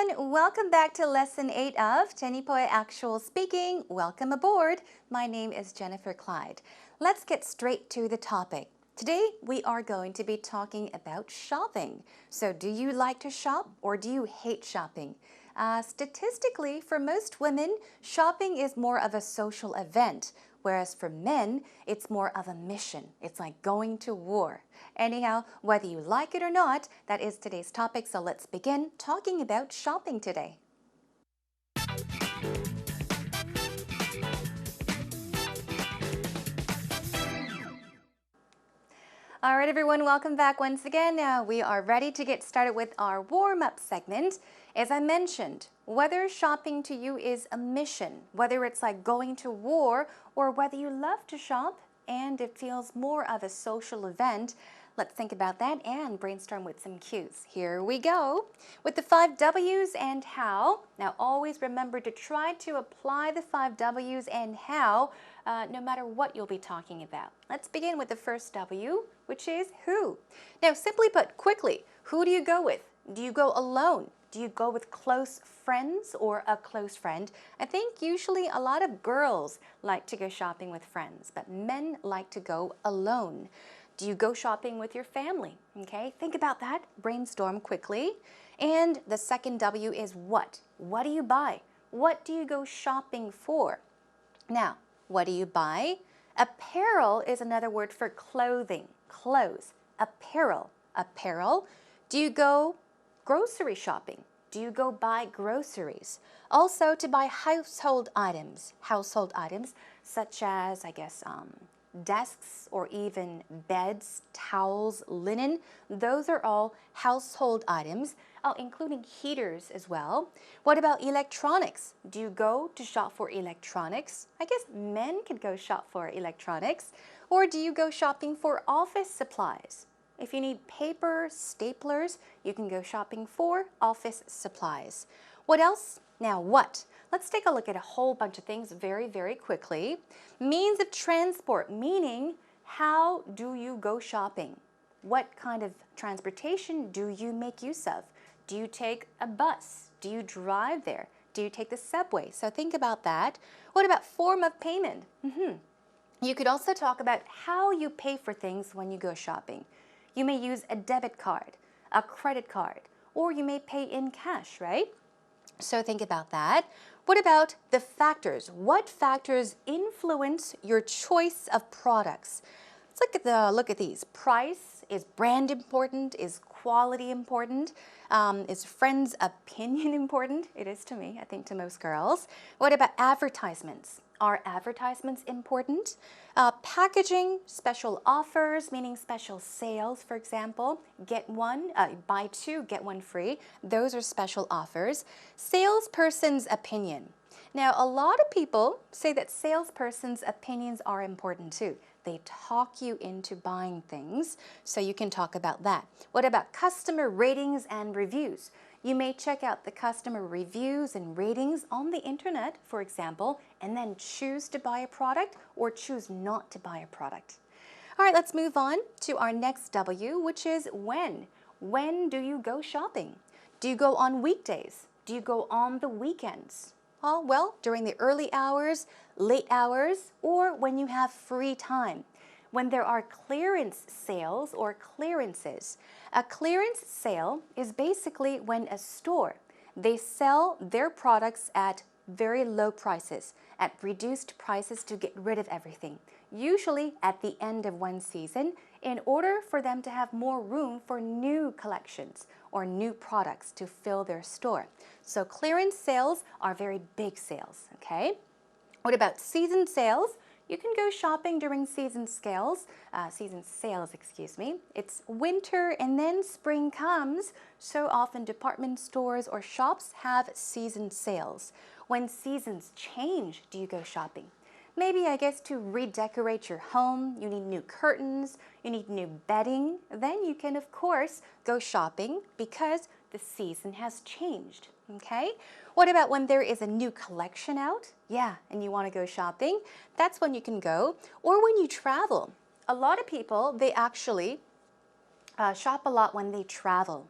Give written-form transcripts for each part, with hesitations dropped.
everyone, welcome back to Lesson 8 of 제니퍼의 Actual Speaking. Welcome aboard. My name is Jennifer Clyde. Let's get straight to the topic. Today we are going to be talking about shopping. So do you like to shop or do you hate shopping? Statistically, for most women, shopping is more of a social event. Whereas for men, it's more of a mission. It's like going to war. Anyhow, whether you like it or not, that is today's topic. So let's begin talking about shopping today. All right, everyone, welcome back once again. Now we are ready to get started with our warm-up segment. As I mentioned, whether shopping to you is a mission, whether it's like going to war, or whether you love to shop and it feels more of a social event, let's think about that and brainstorm with some cues. Here we go with the 5 W's and how. Now always remember to try to apply the 5 W's and how no matter what you'll be talking about. Let's begin with the first W, which is who. Now simply put, quickly, who do you go with? Do you go alone? Do you go with close friends or a close friend? I think usually a lot of girls like to go shopping with friends, but men like to go alone. Do you go shopping with your family? Okay, think about that, brainstorm quickly. And the second W is what? What do you buy? What do you go shopping for? Now, what do you buy? Apparel is another word for clothing, clothes, apparel, apparel. Do you go grocery shopping? Do you go buy groceries? Also to buy household items such as, I guess, desks or even beds, towels, linen. Those are all household items, including heaters as well. What about electronics? Do you go to shop for electronics? I guess men could go shop for electronics. Or do you go shopping for office supplies? If you need paper, staplers, you can go shopping for office supplies. What else? Now what? Let's take a look at a whole bunch of things very, very quickly. Means of transport, meaning how do you go shopping? What kind of transportation do you make use of? Do you take a bus? Do you drive there? Do you take the subway? So think about that. What about form of payment? You could also talk about how you pay for things when you go shopping. You may use a debit card, a credit card, or you may pay in cash, right? So think about that. What about the factors? What factors influence your choice of products? Let's look at these. Price, is brand important? Is quality important? Is friends' opinion important? It is to me, I think to most girls. What about advertisements? Are advertisements important? Packaging, special offers, meaning special sales, for example. Get one, buy two, get one free. Those are special offers. Salesperson's opinion. Now, a lot of people say that salesperson's opinions are important too. They talk you into buying things, so you can talk about that. What about customer ratings and reviews? You may check out the customer reviews and ratings on the internet, for example, and then choose to buy a product or choose not to buy a product. All right, let's move on to our next W, which is when. When do you go shopping? Do you go on weekdays? Do you go on the weekends? Oh, well, during the early hours, late hours, or when you have free time. When there are clearance sales or clearances. A clearance sale is basically when a store, they sell their products at very low prices, at reduced prices to get rid of everything, usually at the end of one season, in order for them to have more room for new collections or new products to fill their store. So clearance sales are very big sales, okay? What about season sales? You can go shopping during season sales, excuse me. It's winter and then spring comes, so often department stores or shops have season sales. When seasons change, do you go shopping? Maybe, I guess, to redecorate your home, you need new curtains, you need new bedding. Then you can, of course, go shopping because the season has changed, okay? What about when there is a new collection out? Yeah, and you want to go shopping? That's when you can go. Or when you travel. A lot of people, they actually shop a lot when they travel.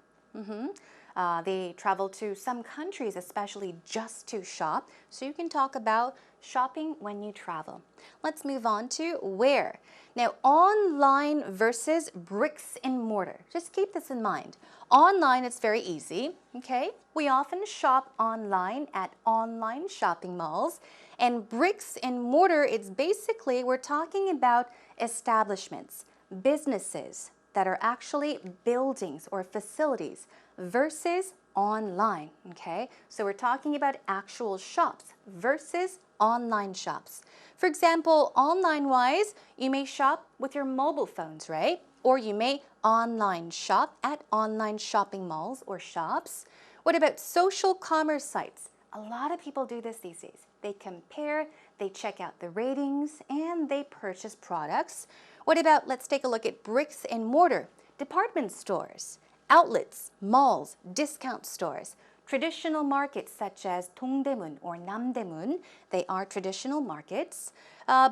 They travel to some countries, especially just to shop. So you can talk about shopping when you travel. Let's move on to where. Now, online versus bricks and mortar. Just keep this in mind. Online, it's very easy, okay? We often shop online at online shopping malls. And bricks and mortar, it's basically, we're talking about establishments, businesses that are actually buildings or facilities versus online, okay? So we're talking about actual shops versus online shops. For example, online-wise, you may shop with your mobile phones, right? Or you may online shop at online shopping malls or shops. What about social commerce sites? A lot of people do this these days. They compare, they check out the ratings, and they purchase products. What about, let's take a look at bricks and mortar, department stores, outlets, malls, discount stores, traditional markets such as 동대문 or 남대문, they are traditional markets,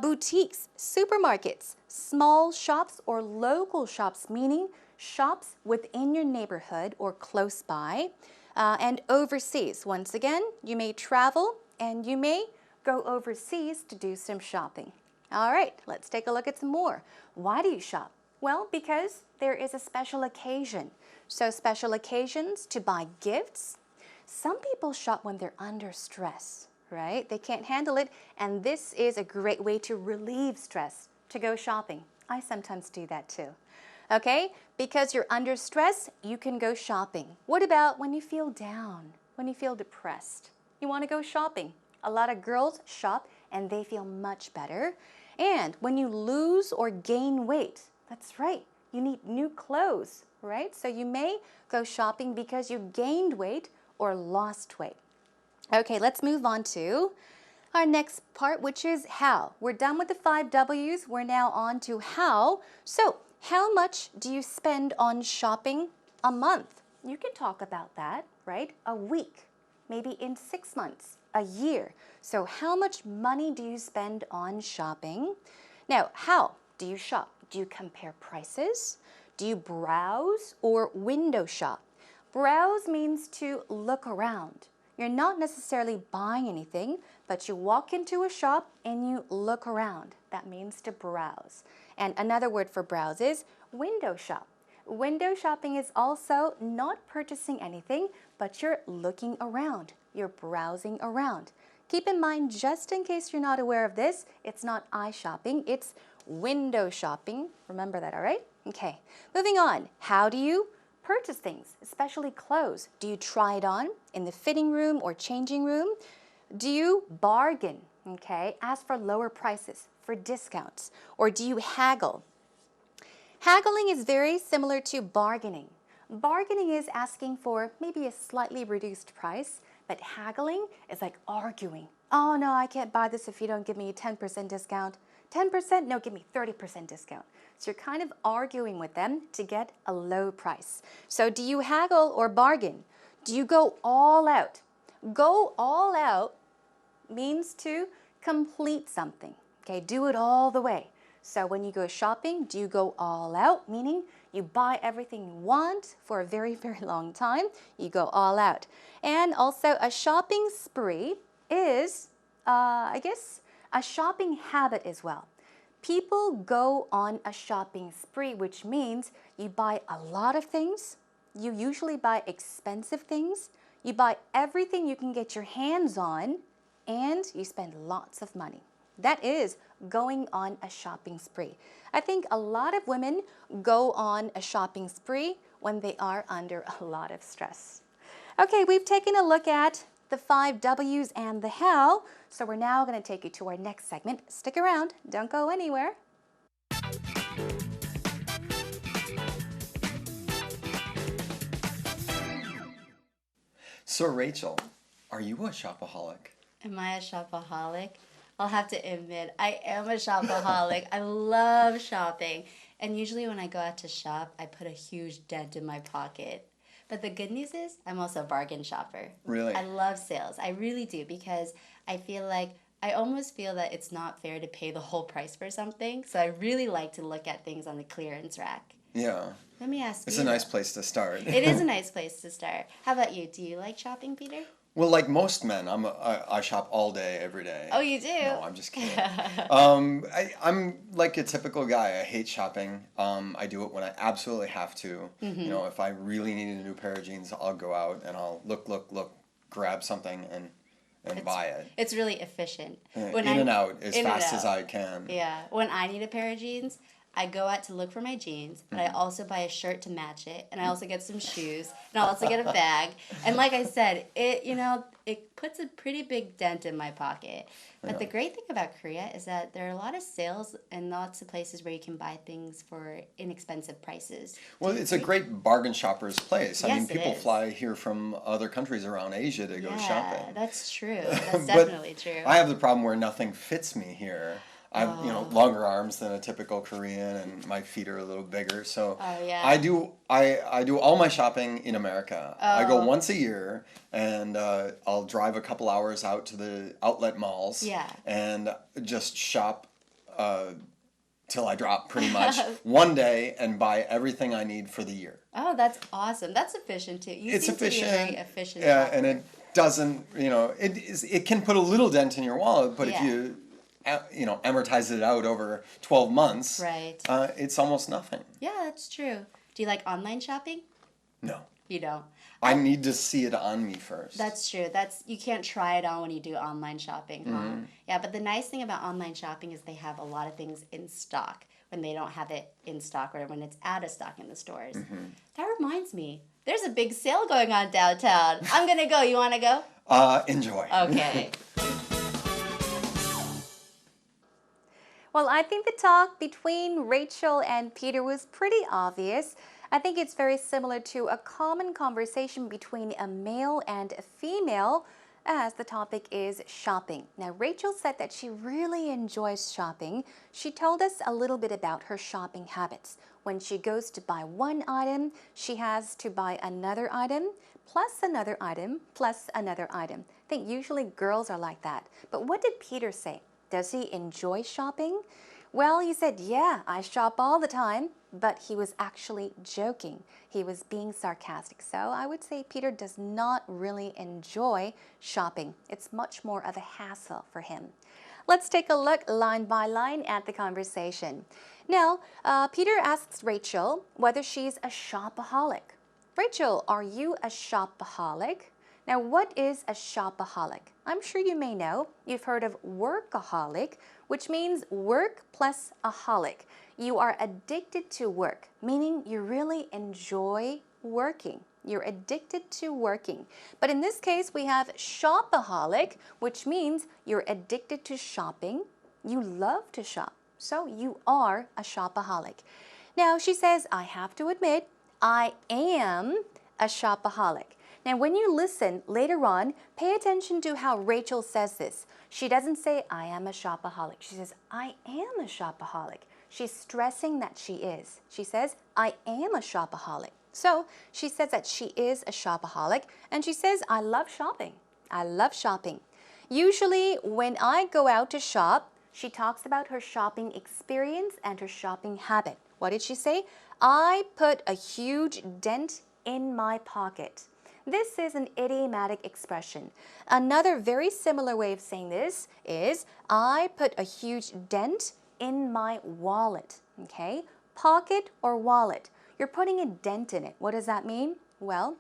boutiques, supermarkets, small shops or local shops, meaning shops within your neighborhood or close by, and overseas. Once again, you may travel and you may go overseas to do some shopping. All right, let's take a look at some more. Why do you shop? Well, because there is a special occasion. So special occasions to buy gifts. Some people shop when they're under stress, right? They can't handle it, and this is a great way to relieve stress, to go shopping. I sometimes do that too. Okay, because you're under stress, you can go shopping. What about when you feel down, when you feel depressed? You want to go shopping. A lot of girls shop and they feel much better. And when you lose or gain weight, that's right, you need new clothes, right? So you may go shopping because you gained weight or lost weight. Okay, let's move on to our next part, which is how. We're done with the 5 W's. We're now on to how. So how much do you spend on shopping a month? You can talk about that, right? A week, maybe in 6 months, a year. So how much money do you spend on shopping? Now, how do you shop? Do you compare prices? Do you browse or window shop? Browse means to look around. You're not necessarily buying anything, but you walk into a shop and you look around. That means to browse. And another word for browse is window shop. Window shopping is also not purchasing anything, but you're looking around. You're browsing around. Keep in mind, just in case you're not aware of this, it's not eye shopping, it's window shopping. Remember that, all right? Okay, moving on. How do you purchase things, especially clothes? Do you try it on in the fitting room or changing room? Do you bargain, okay? Ask for lower prices, for discounts, or do you haggle? Haggling is very similar to bargaining. Bargaining is asking for maybe a slightly reduced price, but haggling is like arguing. Oh no, I can't buy this if you don't give me a 10% discount. 10%? No, give me 30% discount. So you're kind of arguing with them to get a low price. So do you haggle or bargain? Do you go all out? Go all out means to complete something. Okay, do it all the way. So when you go shopping, do you go all out? Meaning you buy everything you want for a very, very long time. You go all out. And also a shopping spree is, I guess, a shopping habit as well. People go on a shopping spree, which means you buy a lot of things. You usually buy expensive things. You buy everything you can get your hands on, and you spend lots of money. That is going on a shopping spree. I think a lot of women go on a shopping spree when they are under a lot of stress. Okay, we've taken a look at the 5 W's and the how, so we're now going to take you to our next segment. Stick around, don't go anywhere. So Rachel, are you a shopaholic? Am I a shopaholic? I'll have to admit, I am a shopaholic. I love shopping. And usually when I go out to shop, I put a huge dent in my pocket. But the good news is, I'm also a bargain shopper. Really? I love sales. I really do, because I feel like, I almost feel that it's not fair to pay the whole price for something. So I really like to look at things on the clearance rack. Yeah. Let me ask It's you. a nice place to start. It is a nice place to start. How about you? Do you like shopping, Peter? Well, like most men, I shop all day, every day. Oh, you do? No, I'm just kidding. I'm like a typical guy. I hate shopping. I do it when I absolutely have to. You know, if I really need a new pair of jeans, I'll go out and I'll look, grab something and buy it. It's really efficient. In and out as fast as I can. Yeah. When I need a pair of jeans, I go out to look for my jeans, but I also buy a shirt to match it, and I also get some shoes, and I also get a bag. And like I said, it puts a pretty big dent in my pocket. But the great thing about Korea is that there are a lot of sales and lots of places where you can buy things for inexpensive prices. Well, it's a great bargain shopper's place. I Yes, mean, it people is. fly here from other countries around Asia to go shopping. Yeah, that's true. That's But definitely true. I have the problem where nothing fits me here. I have, longer arms than a typical Korean, and my feet are a little bigger. So yeah. I do all my shopping in America. I go once a year, and I'll drive a couple hours out to the outlet malls. Yeah. And just shop till I drop, pretty much, one day, and buy everything I need for the year. Oh, that's awesome. That's efficient too. You It's seem efficient. to be a very efficient Yeah, shopper. and it doesn't, it can put a little dent in your wallet, but if Yeah. you amortize it out over 12 months, Right. It's almost nothing. Yeah, that's true. Do you like online shopping? No. You don't. I need to see it on me first. That's true. You can't try it on when you do online shopping, huh? Yeah, but the nice thing about online shopping is they have a lot of things in stock when they don't have it in stock or when it's out of stock in the stores. That reminds me, there's a big sale going on downtown. I'm gonna go. You wanna go? Enjoy. Okay. Well, I think the talk between Rachel and Peter was pretty obvious. I think it's very similar to a common conversation between a male and a female, as the topic is shopping. Now, Rachel said that she really enjoys shopping. She told us a little bit about her shopping habits. When she goes to buy one item, she has to buy another item, plus another item, plus another item. I think usually girls are like that. But what did Peter say? Does he enjoy shopping? Well, he said, yeah, I shop all the time, but he was actually joking. He was being sarcastic. So I would say Peter does not really enjoy shopping. It's much more of a hassle for him. Let's take a look line by line at the conversation. Now, Peter asks Rachel whether she's a shopaholic. Rachel, are you a shopaholic? Now, what is a shopaholic? I'm sure you may know. You've heard of workaholic, which means work plus a holic. You are addicted to work, meaning you really enjoy working. You're addicted to working. But in this case, we have shopaholic, which means you're addicted to shopping. You love to shop, so you are a shopaholic. Now, she says, I have to admit, I am a shopaholic. Now, when you listen later on, pay attention to how Rachel says this. She doesn't say, I am a shopaholic. She says, I am a shopaholic. She's stressing that she is. She says, I am a shopaholic. So she says that she is a shopaholic, and she says, I love shopping. I love shopping. Usually, when I go out to shop, she talks about her shopping experience and her shopping habit. What did she say? I put a huge dent in my pocket. This is an idiomatic expression. Another very similar way of saying this is, I put a huge dent in my wallet. Okay? Pocket or wallet. You're putting a dent in it. What does that mean? Well,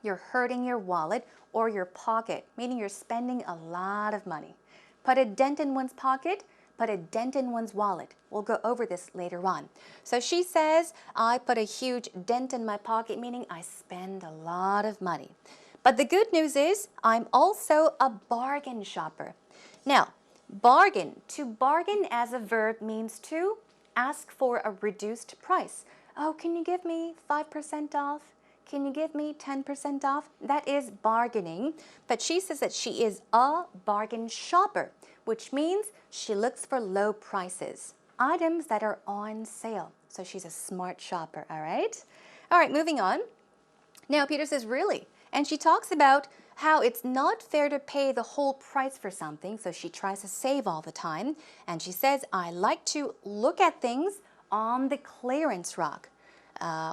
you're hurting your wallet or your pocket, meaning you're spending a lot of money. Put a dent in one's pocket, put a dent in one's wallet. We'll go over this later on. So she says, I put a huge dent in my pocket, meaning I spend a lot of money. But the good news is, I'm also a bargain shopper. Now, bargain. To bargain as a verb means to ask for a reduced price. Oh, can you give me 5% off? Can you give me 10% off? That is bargaining. But she says that she is a bargain shopper, which means she looks for low prices, items that are on sale. So she's a smart shopper, all right? All right, moving on. Now, Peter says, really? And she talks about how it's not fair to pay the whole price for something, so she tries to save all the time. And she says, I like to look at things on the clearance rack.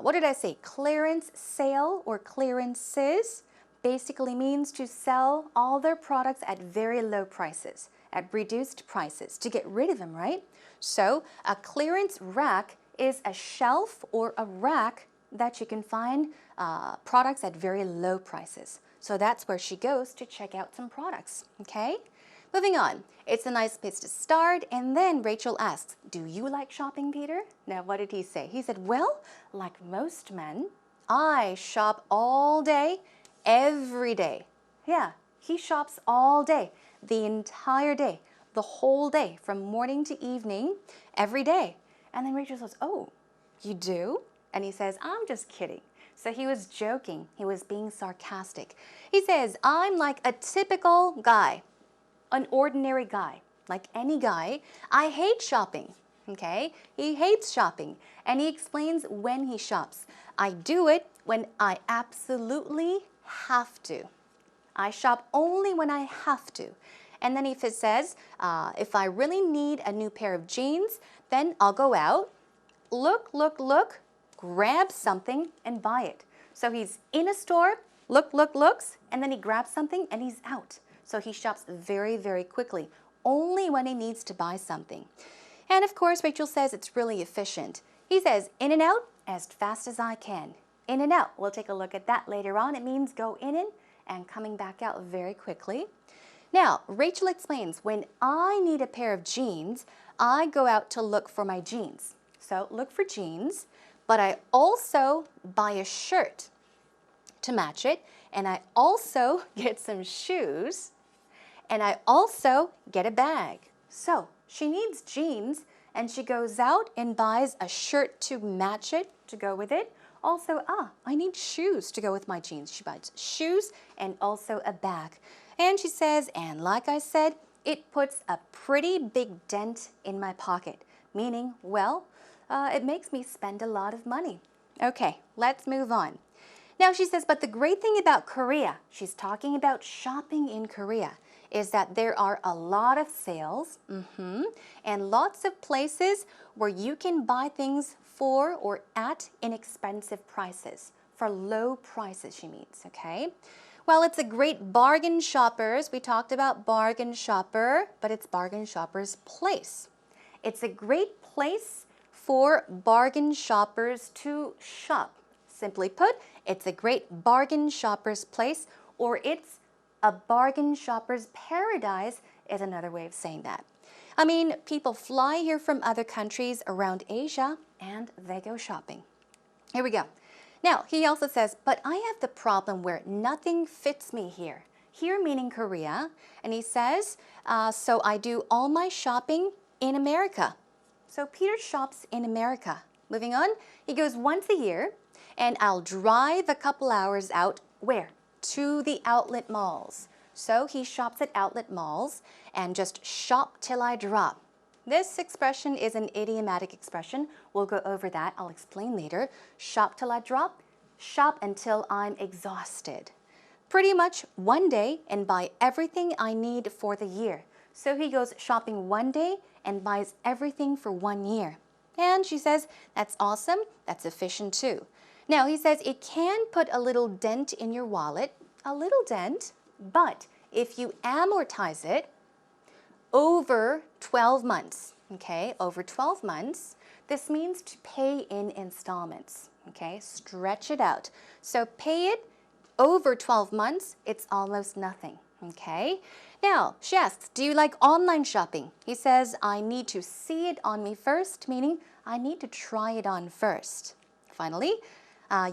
what did I say? Clearance sale or clearances basically means to sell all their products at very low prices, at reduced prices, to get rid of them, right? So a clearance rack is a shelf or a rack that you can find products at very low prices. So that's where she goes to check out some products, okay? Moving on, it's a nice place to start, and then Rachel asks, do you like shopping, Peter? Now, what did he say? He said, well, like most men, I shop all day, every day. Yeah, he shops all day, the entire day, the whole day, from morning to evening, every day. And then Rachel says, oh, you do? And he says, I'm just kidding. So he was joking. He was being sarcastic. He says, I'm like a typical guy, an ordinary guy, like any guy. I hate shopping, okay? He hates shopping. And he explains when he shops. I do it when I absolutely have to. I shop only when I have to. And then he says, if I really need a new pair of jeans, then I'll go out, look, grab something and buy it. So he's in a store, looks, and then he grabs something and he's out. So he shops very, very quickly, only when he needs to buy something. And of course, Rachel says it's really efficient. He says, in and out as fast as I can. In and out, we'll take a look at that later on. It means go in and coming back out very quickly. Now, Rachel explains, when I need a pair of jeans, I go out to look for my jeans. So look for jeans, but I also buy a shirt to match it, and I also get some shoes, and I also get a bag. So she needs jeans, and she goes out and buys a shirt to match it, to go with it. Also, I need shoes to go with my jeans. She buys shoes and also a bag. And she says, and like I said, it puts a pretty big dent in my pocket, meaning, well, it makes me spend a lot of money. Okay, let's move on. Now she says, but the great thing about Korea, she's talking about shopping in Korea, is that there are a lot of sales and lots of places where you can buy things for or at inexpensive prices, for low prices, she means, okay? Well, it's a great bargain shoppers. We talked about bargain shopper, but it's bargain shopper's place. It's a great place for bargain shoppers to shop. Simply put, it's a great bargain shopper's place, or it's a bargain shopper's paradise is another way of saying that. I mean, people fly here from other countries around Asia and they go shopping. Here we go. Now, he also says, but I have the problem where nothing fits me here. Here meaning Korea. And he says, so I do all my shopping in America. So Peter shops in America. Moving on, he goes once a year, and I'll drive a couple hours out, where? To the outlet malls. So he shops at outlet malls and just shop till I drop. This expression is an idiomatic expression. We'll go over that. I'll explain later. Shop till I drop. Shop until I'm exhausted. Pretty much one day and buy everything I need for the year. So he goes shopping one day and buys everything for 1 year. And she says, that's awesome. That's efficient too. Now he says it can put a little dent in your wallet, a little dent, but if you amortize it over 12 months, okay, over 12 months, this means to pay in installments, okay, stretch it out. So pay it over 12 months, it's almost nothing, okay? Now, she asks, do you like online shopping? He says, I need to see it on me first, meaning I need to try it on first. Finally,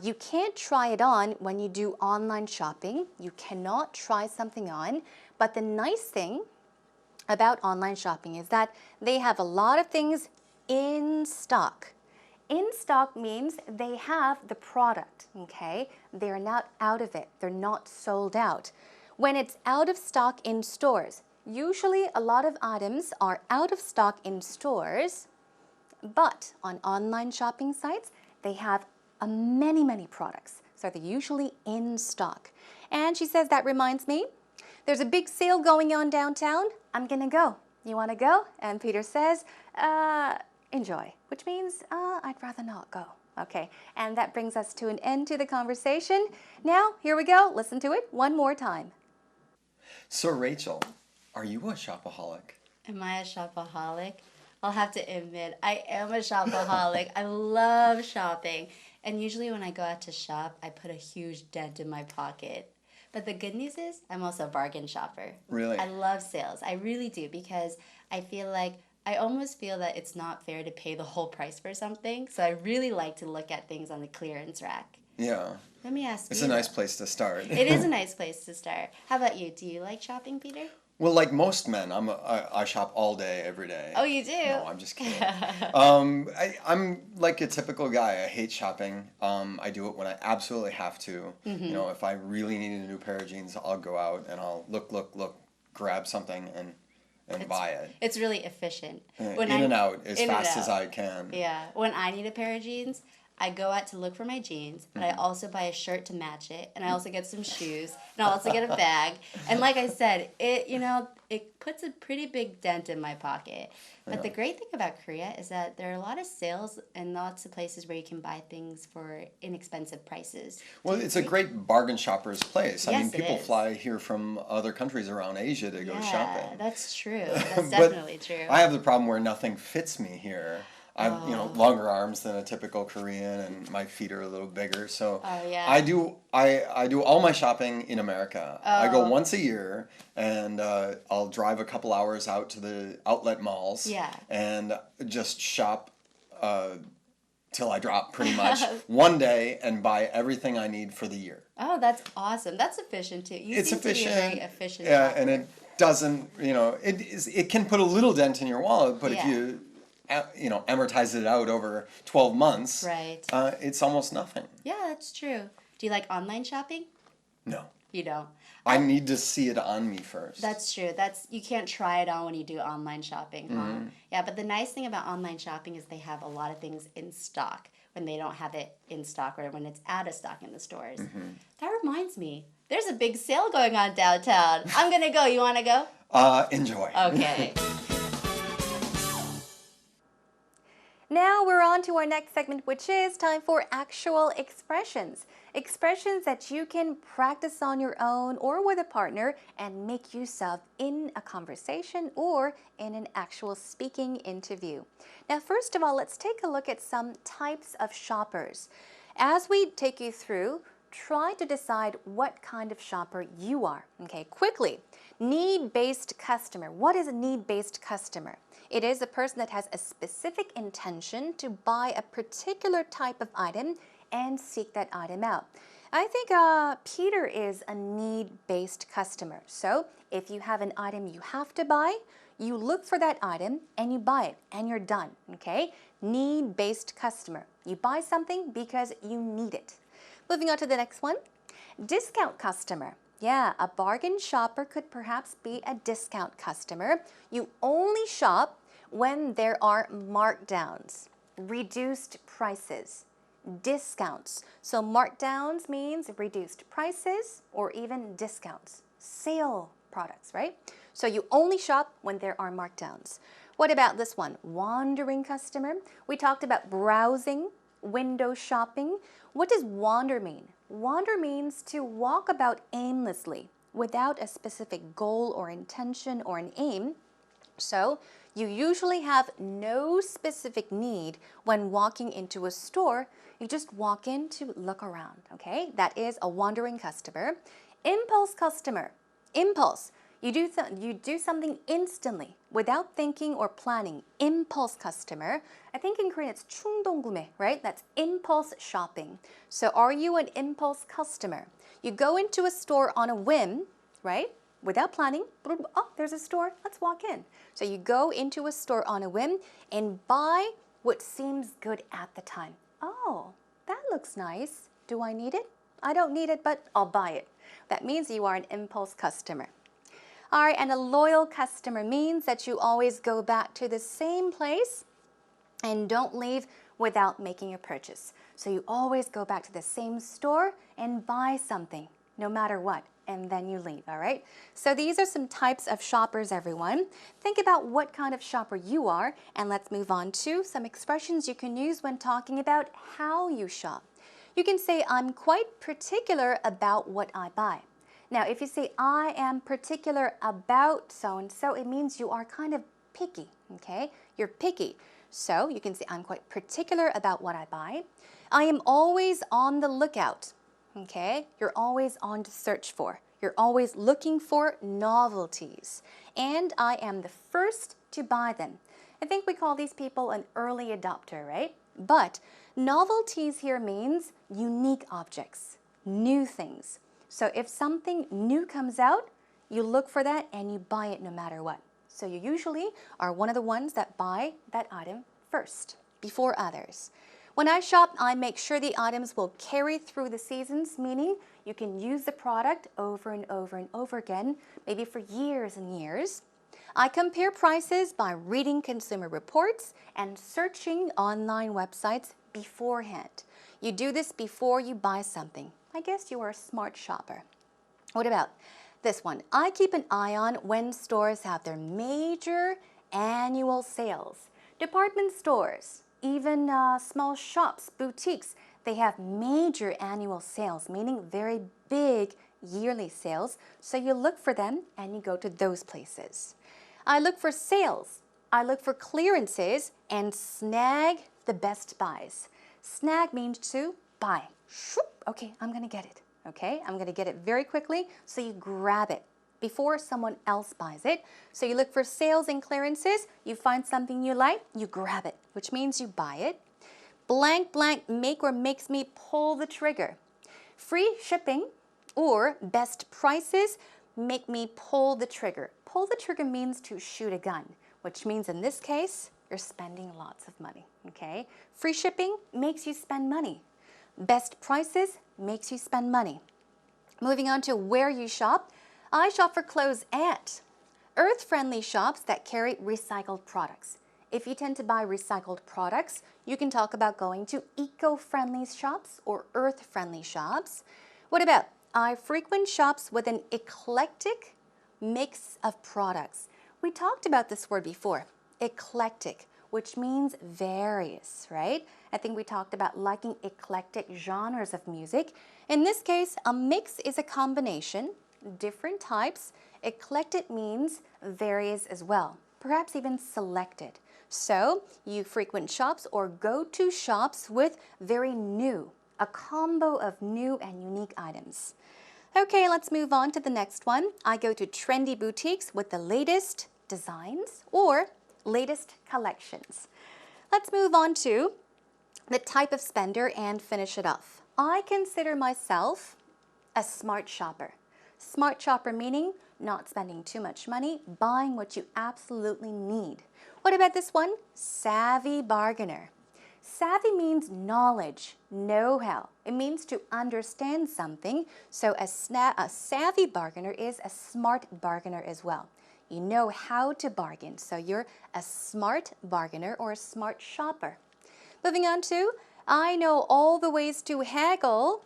you can't try it on when you do online shopping. You cannot try something on, but the nice thing about online shopping is that they have a lot of things in stock. In stock means they have the product, okay? They're not out of it. They're not sold out. When it's out of stock in stores, usually a lot of items are out of stock in stores, but on online shopping sites, they have many products. So they're usually in stock. And she says, that reminds me, there's a big sale going on downtown. I'm gonna go. You wanna go? And Peter says, enjoy, which means I'd rather not go. Okay, and that brings us to an end to the conversation. Now, here we go. Listen to it one more time. So Rachel, are you a shopaholic? Am I a shopaholic? I'll have to admit, I am a shopaholic. I love shopping. And usually when I go out to shop, I put a huge dent in my pocket. But the good news is, I'm also a bargain shopper. Really? I love sales. I really do, because I almost feel that it's not fair to pay the whole price for something. So I really like to look at things on the clearance rack. Yeah. Let me ask you. It's a nice place to start. It is a nice place to start. How about you? Do you like shopping, Peter? Well, like most men, I shop all day, every day. Oh, you do? No, I'm just kidding. I'm like a typical guy. I hate shopping. I do it when I absolutely have to. You know, if I really need a new pair of jeans, I'll go out and I'll look, grab something and buy it. It's really efficient. In and out as fast as I can. Yeah. When I need a pair of jeans, I go out to look for my jeans, but I also buy a shirt to match it, and I also get some shoes, and I also get a bag. And like I said, it puts a pretty big dent in my pocket. But the great thing about Korea is that there are a lot of sales and lots of places where you can buy things for inexpensive prices. Well, it's a great bargain shopper's place. I Yes, mean, it people is. fly here from other countries around Asia to go shopping. Yeah, that's true. That's But definitely true. I have the problem where nothing fits me here. I have, longer arms than a typical Korean, and my feet are a little bigger. So yeah. I do all my shopping in America. I go once a year, and I'll drive a couple hours out to the outlet malls. Yeah. And just shop till I drop, pretty much, one day, and buy everything I need for the year. Oh, that's awesome. That's efficient too. You It's seem efficient. to be a very efficient Yeah, shopper. and it doesn't, it can put a little dent in your wallet, but if Yeah. you amortize it out over 12 months, Right. It's almost nothing. Yeah, that's true. Do you like online shopping? No. You don't. I need to see it on me first. That's true. You can't try it on when you do online shopping, huh? Yeah, but the nice thing about online shopping is they have a lot of things in stock when they don't have it in stock or when it's out of stock in the stores. That reminds me, there's a big sale going on downtown. I'm gonna go. You wanna go? Enjoy. Okay. Now we're on to our next segment, which is time for actual expressions. Expressions that you can practice on your own or with a partner and make use of in a conversation or in an actual speaking interview. Now, first of all, let's take a look at some types of shoppers. As we take you through, try to decide what kind of shopper you are. Okay, quickly. Need-based customer. What is a need-based customer? It is a person that has a specific intention to buy a particular type of item and seek that item out. I think Peter is a need-based customer. So if you have an item you have to buy, you look for that item and you buy it and you're done, okay? Need-based customer. You buy something because you need it. Moving on to the next one. Discount customer. Yeah, a bargain shopper could perhaps be a discount customer. You only shop when there are markdowns, reduced prices, discounts. So markdowns means reduced prices or even discounts, sale products, right? So you only shop when there are markdowns. What about this one? Wandering customer. We talked about browsing, window shopping. What does wander mean? Wander means to walk about aimlessly without a specific goal or intention or an aim. So you usually have no specific need when walking into a store. You just walk in to look around, okay? That is a wandering customer. Impulse customer. Impulse. You do something instantly without thinking or planning. Impulse customer. I think in Korean it's 충동구매, right? That's impulse shopping. So are you an impulse customer? You go into a store on a whim, right? Without planning. Oh, there's a store. Let's walk in. So you go into a store on a whim and buy what seems good at the time. Oh, that looks nice. Do I need it? I don't need it, but I'll buy it. That means you are an impulse customer. All right, and a loyal customer means that you always go back to the same place and don't leave without making a purchase. So you always go back to the same store and buy something, no matter what. and then you leave, all right? So these are some types of shoppers, everyone. Think about what kind of shopper you are, and let's move on to some expressions you can use when talking about how you shop. You can say, I'm quite particular about what I buy. Now, if you say, I am particular about so-and-so, it means you are kind of picky, okay? You're picky. So you can say, I'm quite particular about what I buy. I am always on the lookout, okay? You're always on to search for. You're always looking for novelties. And I am the first to buy them. I think we call these people an early adopter, right? But novelties here means unique objects, new things. So if something new comes out, you look for that and you buy it no matter what. So you usually are one of the ones that buy that item first, before others. When I shop, I make sure the items will carry through the seasons, meaning you can use the product over and over and over again, maybe for years and years. I compare prices by reading consumer reports and searching online websites beforehand. You do this before you buy something. I guess you are a smart shopper. What about this one? I keep an eye on when stores have their major annual sales. Department stores, even small shops, boutiques, they have major annual sales, meaning very big yearly sales. So you look for them and you go to those places. I look for sales. I look for clearances and snag the best buys. Snag means to buy. Okay, I'm going to get it. Okay, I'm going to get it very quickly, so you grab it before someone else buys it. So you look for sales and clearances, you find something you like, you grab it, which means you buy it. Blank, blank, make or makes me pull the trigger. Free shipping or best prices make me pull the trigger. Pull the trigger means to shoot a gun, which means in this case, you're spending lots of money, okay? Free shipping makes you spend money. Best prices makes you spend money. Moving on to where you shop. I shop for clothes at earth-friendly shops that carry recycled products. If you tend to buy recycled products, you can talk about going to eco-friendly shops or earth-friendly shops. What about I frequent shops with an eclectic mix of products. We talked about this word before, eclectic, which means various, right? I think we talked about liking eclectic genres of music. In this case, a mix is a combination, different types. Eclectic means various as well, perhaps even selected. So you frequent shops or go to shops with very new, a combo of new and unique items. Okay, let's move on to the next one. I go to trendy boutiques with the latest designs or latest collections. Let's move on to the type of spender and finish it off. I consider myself a smart shopper. Smart shopper meaning not spending too much money, buying what you absolutely need. What about this one? Savvy bargainer. Savvy means knowledge, know-how. It means to understand something. So a savvy bargainer is a smart bargainer as well. You know how to bargain. So you're a smart bargainer or a smart shopper. Moving on to, I know all the ways to haggle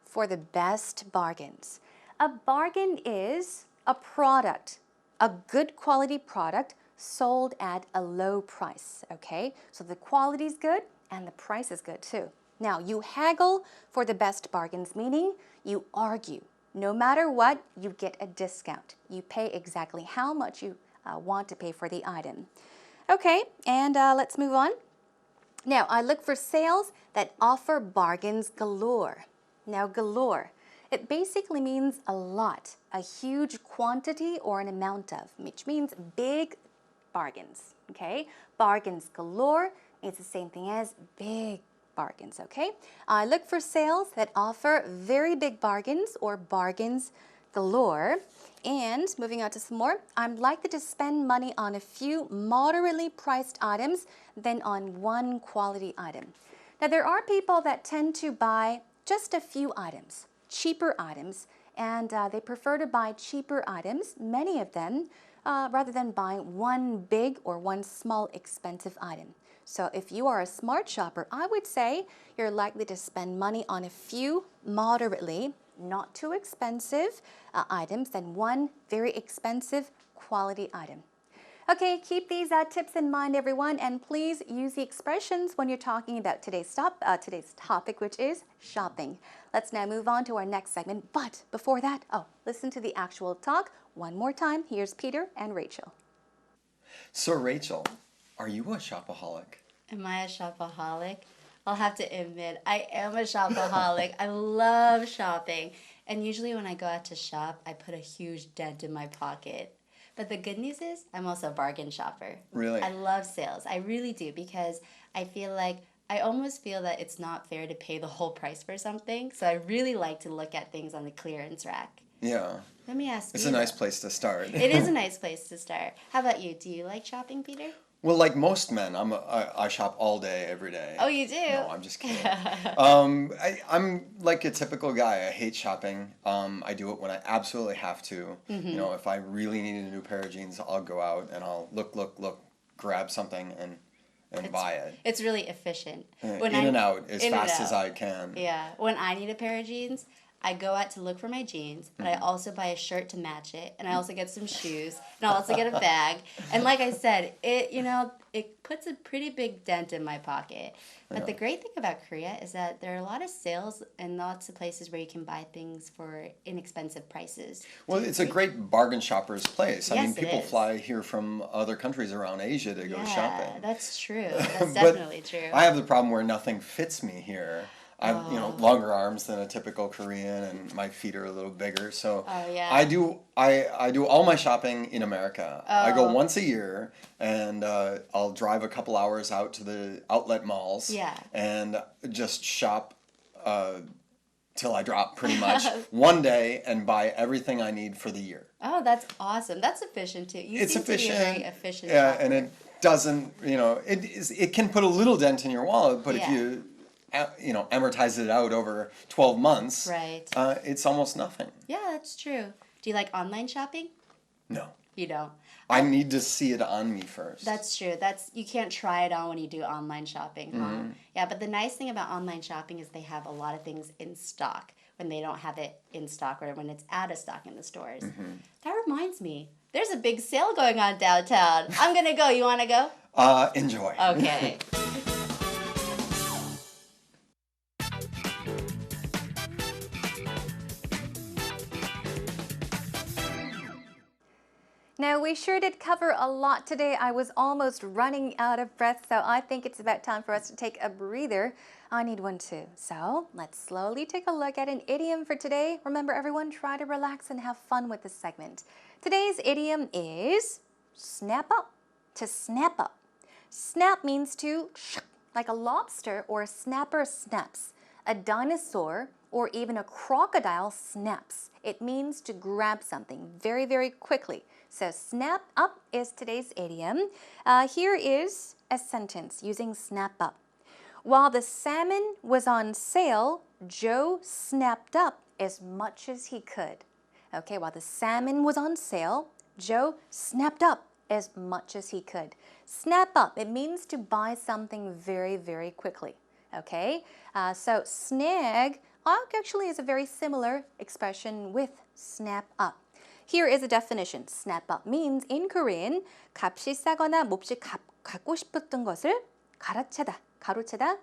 for the best bargains. A bargain is a product, a good quality product sold at a low price, okay? So the quality is good and the price is good too. Now, you haggle for the best bargains, meaning you argue. No matter what, you get a discount. You pay exactly how much you want to pay for the item. Okay, and let's move on. Now, I look for sales that offer bargains galore. Now, galore, it basically means a lot, a huge quantity or an amount of, which means big bargains, okay? Bargains galore is the same thing as big bargains, okay? I look for sales that offer very big bargains or bargains galore. And moving on to some more, I'm likely to spend money on a few moderately priced items than on one quality item. Now, there are people that tend to buy just a few items, cheaper items, and they prefer to buy cheaper items, many of them, rather than buying one big or one small expensive item. So if you are a smart shopper, I would say you're likely to spend money on a few moderately not too expensive items than one very expensive quality item. Okay, keep these tips in mind, everyone, and please use the expressions when you're talking about today's topic, which is shopping. Let's now move on to our next segment. But before that, listen to the actual talk one more time. Here's Peter and Rachel. So Rachel, are you a shopaholic? Am I a shopaholic? I'll have to admit, I am a shopaholic. I love shopping. And usually when I go out to shop, I put a huge dent in my pocket. But the good news is I'm also a bargain shopper. Really? I love sales. I really do, because I almost feel that it's not fair to pay the whole price for something. So I really like to look at things on the clearance rack. Yeah. Let me ask you. It's a nice place to start. It is a nice place to start. How about you? Do you like shopping, Peter? Well, like most men, I shop all day, every day. Oh, you do? No, I'm just kidding. I'm like a typical guy. I hate shopping. I do it when I absolutely have to. You know, if I really need a new pair of jeans, I'll go out and I'll look, grab something and buy it. It's really efficient. And out as fast as I can. Yeah. When I need a pair of jeans, I go out to look for my jeans, but I also buy a shirt to match it, and I also get some shoes, and I also get a bag. And like I said, it puts a pretty big dent in my pocket. But the great thing about Korea is that there are a lot of sales and lots of places where you can buy things for inexpensive prices. Well, it's a great bargain shopper's place. I mean, Yes, it people is. fly here from other countries around Asia to go shopping. Yeah, that's true. That's But definitely true. I have the problem where nothing fits me here. I have longer arms than a typical Korean, and my feet are a little bigger. So yeah. I do all my shopping in America. I go once a year, and I'll drive a couple hours out to the outlet malls. Yeah. And just shop till I drop, pretty much, one day, and buy everything I need for the year. Oh, that's awesome. That's efficient too. It's seem efficient. To be a very efficient Yeah, shopper. and it doesn't. It can put a little dent in your wallet, but if you amortize it out over 12 months, Right. It's almost nothing. Yeah, that's true. Do you like online shopping? No. You don't. I need to see it on me first. That's true. You can't try it on when you do online shopping, huh? Yeah, but the nice thing about online shopping is they have a lot of things in stock when they don't have it in stock or when it's out of stock in the stores. That reminds me, there's a big sale going on downtown. I'm gonna go. You wanna go? Enjoy. Okay. Now, we sure did cover a lot today. I was almost running out of breath, so I think it's about time for us to take a breather. I need one too. So let's slowly take a look at an idiom for today. Remember, everyone, try to relax and have fun with this segment. Today's idiom is snap up, to snap up. Snap means to, like a lobster or a snapper snaps. A dinosaur or even a crocodile snaps. It means to grab something very, very quickly. So snap up is today's idiom. Here is a sentence using snap up. While the salmon was on sale, Joe snapped up as much as he could. Okay, while the salmon was on sale, Joe snapped up as much as he could. Snap up, it means to buy something very, very quickly. Okay, so snag actually is a very similar expression with snap up. Here is a definition. Snap up means in Korean 값이 싸거나 몹시 갖고 싶었던 것을 가로채다,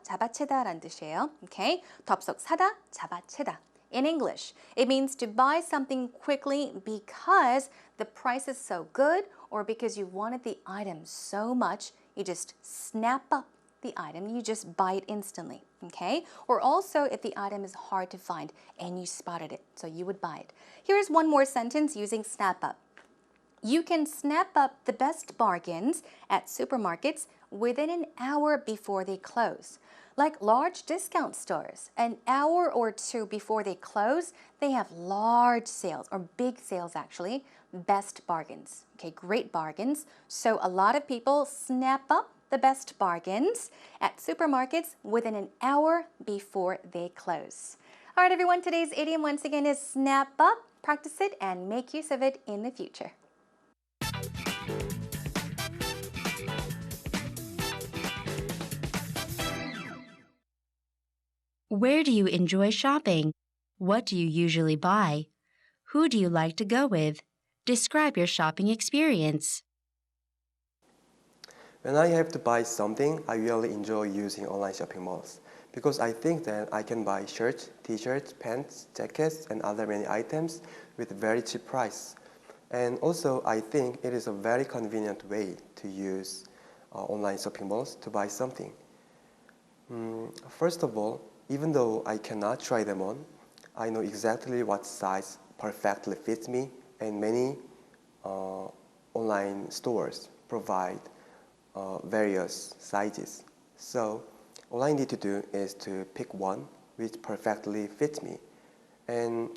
잡아채다라는 뜻이에요. Okay, 덥석 사다, 잡아채다. In English, it means to buy something quickly because the price is so good or because you wanted the item so much, you just snap up the item, you just buy it instantly, okay? Or also if the item is hard to find and you spotted it, so you would buy it. Here's one more sentence using snap up. You can snap up the best bargains at supermarkets within an hour before they close. Like large discount stores, an hour or two before they close, they have large sales, or big sales actually, best bargains. Okay, great bargains. So a lot of people snap up the best bargains at supermarkets within an hour before they close. All right, everyone, today's idiom once again is snap up. Practice it and make use of it in the future. Where do you enjoy shopping? What do you usually buy? Who do you like to go with? Describe your shopping experience. When I have to buy something, I really enjoy using online shopping malls because I think that I can buy shirts, t-shirts, pants, jackets, and other many items with very cheap price. And also, I think it is a very convenient way to use online shopping malls to buy something. First of all, even though I cannot try them on, I know exactly what size perfectly fits me, and many online stores provide various sizes. So all I need to do is to pick one which perfectly fits me. And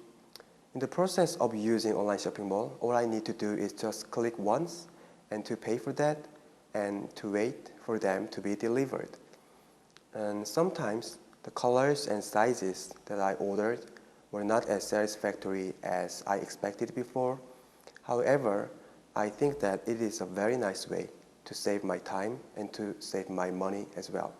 in the process of using online shopping mall, all I need to do is just click once and to pay for that and to wait for them to be delivered. And sometimes the colors and sizes that I ordered were not as satisfactory as I expected before. However, I think that it is a very nice way to save my time and to save my money as well.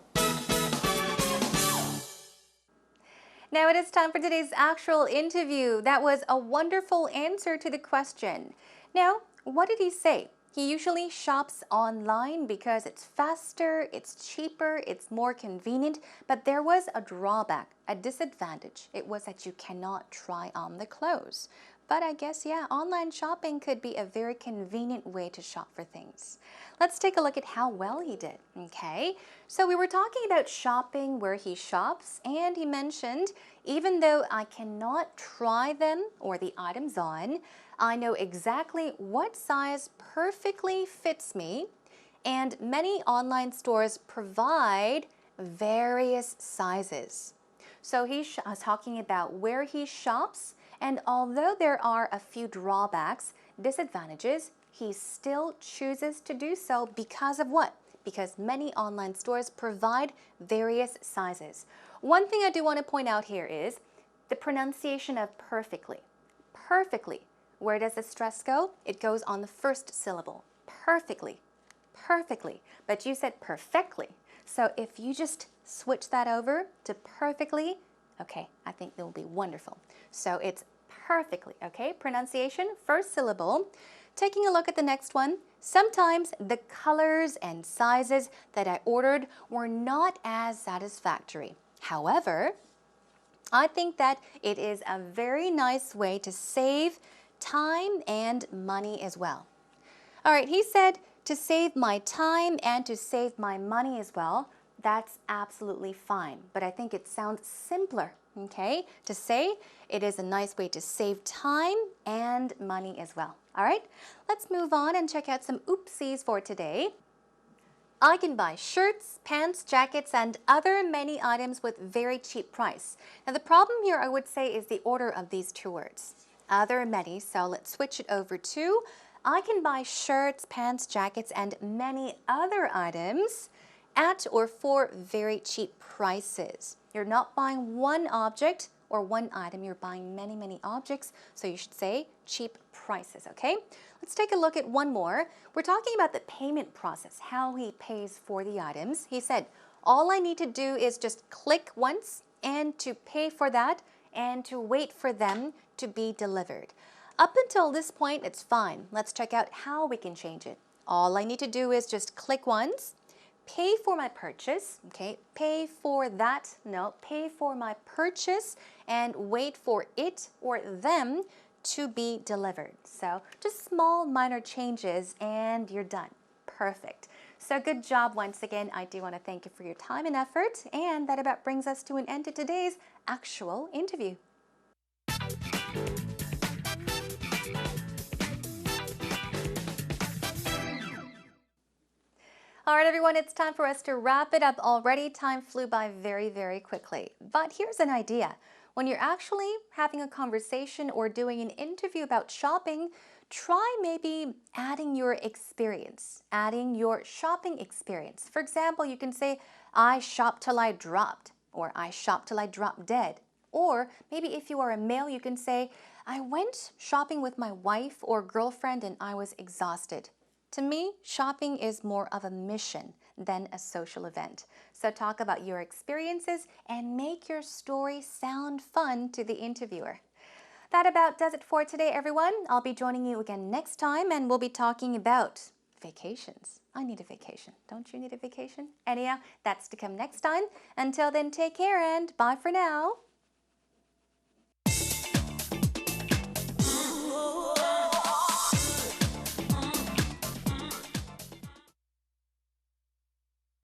Now it is time for today's actual interview. That was a wonderful answer to the question. Now, what did he say? He usually shops online because it's faster, it's cheaper, it's more convenient, but there was a drawback, a disadvantage. It was that you cannot try on the clothes. But I guess, yeah, online shopping could be a very convenient way to shop for things. Let's take a look at how well he did, okay? So we were talking about shopping where he shops, and he mentioned, even though I cannot try them or the items on, I know exactly what size perfectly fits me, and many online stores provide various sizes. So he's talking about where he shops, and although there are a few drawbacks, disadvantages, he still chooses to do so because of what? Because many online stores provide various sizes. One thing I do want to point out here is the pronunciation of perfectly. Perfectly. Where does the stress go? It goes on the first syllable. Perfectly. Perfectly. But you said perfectly. So if you just switch that over to perfectly, okay, I think it will be wonderful. So it's perfectly, okay? Pronunciation, first syllable. Taking a look at the next one, sometimes the colors and sizes that I ordered were not as satisfactory. However, I think that it is a very nice way to save time and money as well. All right, he said to save my time and to save my money as well. That's absolutely fine, but I think it sounds simpler, okay? To say it is a nice way to save time and money as well. All right, let's move on and check out some oopsies for today. I can buy shirts, pants, jackets, and other many items with very cheap price. Now the problem here I would say is the order of these two words. Other many, so let's switch it over to I can buy shirts, pants, jackets, and many other items at or for very cheap prices. You're not buying one object or one item, you're buying many, many objects, so you should say cheap prices, okay? Let's take a look at one more. We're talking about the payment process, how he pays for the items. He said, all I need to do is just click once and to pay for that and to wait for them to be delivered. Up until this point, it's fine. Let's check out how we can change it. All I need to do is just click once, pay for my purchase, okay? Pay for that, no, pay for my purchase and wait for it or them to be delivered. So just small minor changes and you're done. Perfect. So good job once again. I do want to thank you for your time and effort, and that about brings us to an end to today's actual interview. All right, everyone, it's time for us to wrap it up already. Time flew by very, very quickly. But here's an idea. When you're actually having a conversation or doing an interview about shopping, try maybe adding your experience, adding your shopping experience. For example, you can say, I shopped till I dropped, or I shopped till I dropped dead. Or maybe if you are a male, you can say, I went shopping with my wife or girlfriend and I was exhausted. To me, shopping is more of a mission than a social event. So talk about your experiences and make your story sound fun to the interviewer. That about does it for today, everyone. I'll be joining you again next time, and we'll be talking about vacations. I need a vacation. Don't you need a vacation? Anyhow, that's to come next time. Until then, take care and bye for now.